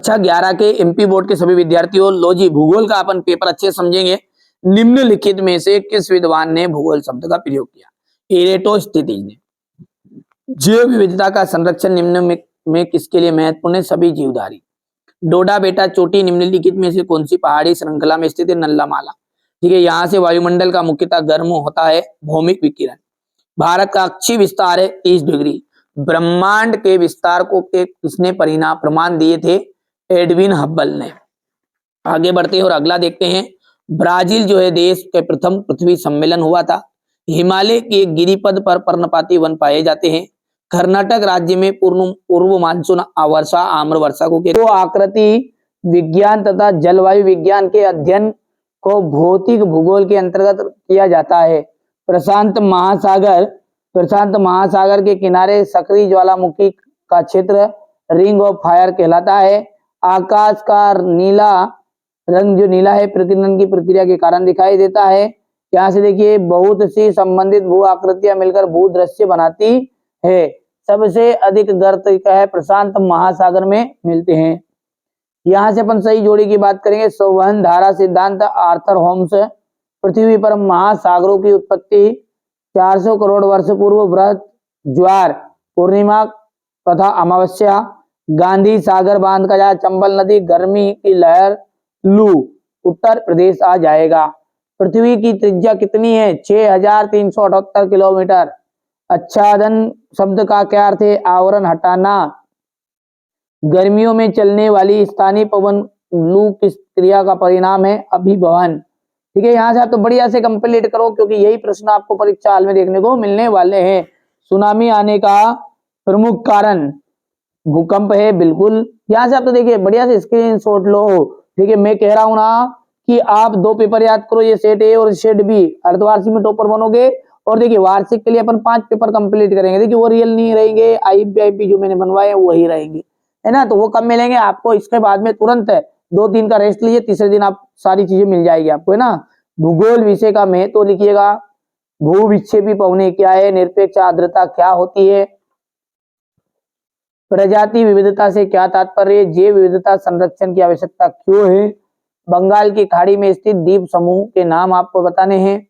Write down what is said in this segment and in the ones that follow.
अच्छा 11 के MP board के सभी विद्यार्थियों, लो जी भूगोल का अपन पेपर अच्छे समझेंगे। निम्नलिखित में से किस विद्वान ने भूगोल शब्द का प्रयोग किया? एरेटोस्थिनीज ने। जैव विविधता का संरक्षण निम्न में किसके लिए महत्वपूर्ण है? सभी जीवधारी। डोडा बेटा चोटी निम्नलिखित में से कौन सी पहाड़ी श्रृंखला में स्थित है? नल्लामाला। ठीक है, यहाँ से वायुमंडल का मुख्यतः गर्म होता है भौमिक विकिरण। भारत का अक्षीय विस्तार है 30 डिग्री। ब्रह्मांड के विस्तार को किसने प्रमाण दिए थे? एडविन हब्बल ने। आगे बढ़ते हैं और अगला देखते हैं। ब्राजील जो है देश के प्रथम पृथ्वी सम्मेलन हुआ था। हिमालय के गिरिपद पर पर्णपाती वन पाए जाते हैं। कर्नाटक राज्य में पूर्व मानसून वर्षा आम्र वर्षा को कहते हैं। तो आकृति विज्ञान तथा जलवायु विज्ञान के अध्ययन को भौतिक भूगोल के अंतर्गत किया जाता है। प्रशांत महासागर के किनारे सक्रिय ज्वालामुखी का क्षेत्र रिंग ऑफ फायर कहलाता है। आकाश का नीला रंग जो नीला है प्रकीर्णन की प्रक्रिया के कारण दिखाई देता है। यहाँ से देखिए बहुत सी संबंधित भू आकृतियां मिलकर भू दृश्य बनाती है। सबसे अधिक गर्त क्या है? प्रशांत महासागर में मिलते हैं। यहाँ से अपन सही जोड़ी की बात करेंगे। संवहन धारा सिद्धांत आर्थर होम्स। पृथ्वी पर महासागरों की उत्पत्ति 400 करोड़ वर्ष पूर्व बृहद ज्वार पूर्णिमा तथा अमावस्या गांधी सागर बांध का जहाँ चंबल नदी गर्मी की लहर लू उत्तर प्रदेश आ जाएगा। पृथ्वी की त्रिज्या कितनी है? 6378 किलोमीटर। आच्छादन शब्द का क्या अर्थ है? आवरण हटाना। गर्मियों में चलने वाली स्थानीय पवन लू किस क्रिया का परिणाम है? अभिभवन। ठीक है, यहाँ से आप तो बढ़िया से कंप्लीट करो क्योंकि यही प्रश्न आपको परीक्षा हाल में देखने को मिलने वाले हैं। सुनामी आने का प्रमुख कारण भूकंप है, बिल्कुल। यहाँ से आप तो देखिए बढ़िया से स्क्रीनशॉट लो। ठीक है, मैं कह रहा हूं ना कि आप 2 पेपर याद करो, ये सेट ए और सेट बी। अर्धवार्षिक में टॉपर बनोगे और देखिए वार्षिक के लिए अपन 5 पेपर कंप्लीट करेंगे। देखिए वो रियल नहीं रहेंगे, आईपी जो मैंने बनवाए वही रहेंगे, है ना। तो वो कब मिलेंगे आपको? इसके बाद में तुरंत 2 दिन का रेस्ट लीजिए, तीसरे दिन आप सारी चीजें मिल जाएगी आपको, है ना। भूगोल विषय का महत्व तो लिखिएगा। भू विक्षेपी पवनें क्या है? निरपेक्ष आर्द्रता क्या होती है? प्रजाति विविधता से क्या तात्पर्य? जैव विविधता संरक्षण की आवश्यकता क्यों है? बंगाल की खाड़ी में स्थित द्वीप समूह के नाम आपको बताने हैं।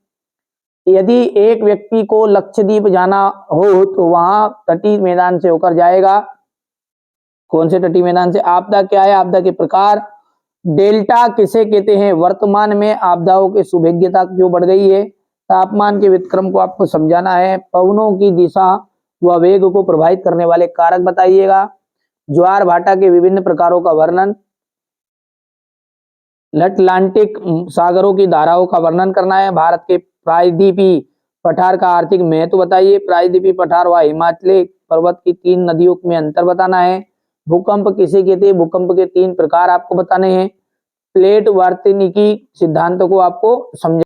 यदि एक व्यक्ति को लक्षद्वीप जाना हो तो वहां तटीय मैदान से होकर जाएगा। कौन से तटीय मैदान से? आपदा क्या है? आपदा के प्रकार। डेल्टा किसे कहते हैं? वर्तमान में आपदाओं की सुभेद्यता क्यों बढ़ गई है? तापमान के व्यतिक्रम को आपको समझाना है। पवनों की दिशा व वेग को प्रभावित करने वाले कारक बताइएगा। ज्वार भाटा के विभिन्न प्रकारों का वर्णन। अटलांटिक सागरों की धाराओं का वर्णन करना है। भारत के प्रायद्वीपीय पठार का आर्थिक महत्व बताइए। प्रायद्वीपीय पठार व हिमालय पर्वत की 3 नदियों में अंतर बताना है। भूकंप किसे कहते हैं? भूकंप के 3 प्रकार आपको बताने हैं। प्लेट वार्तनिकी सिद्धांत को आपको समझ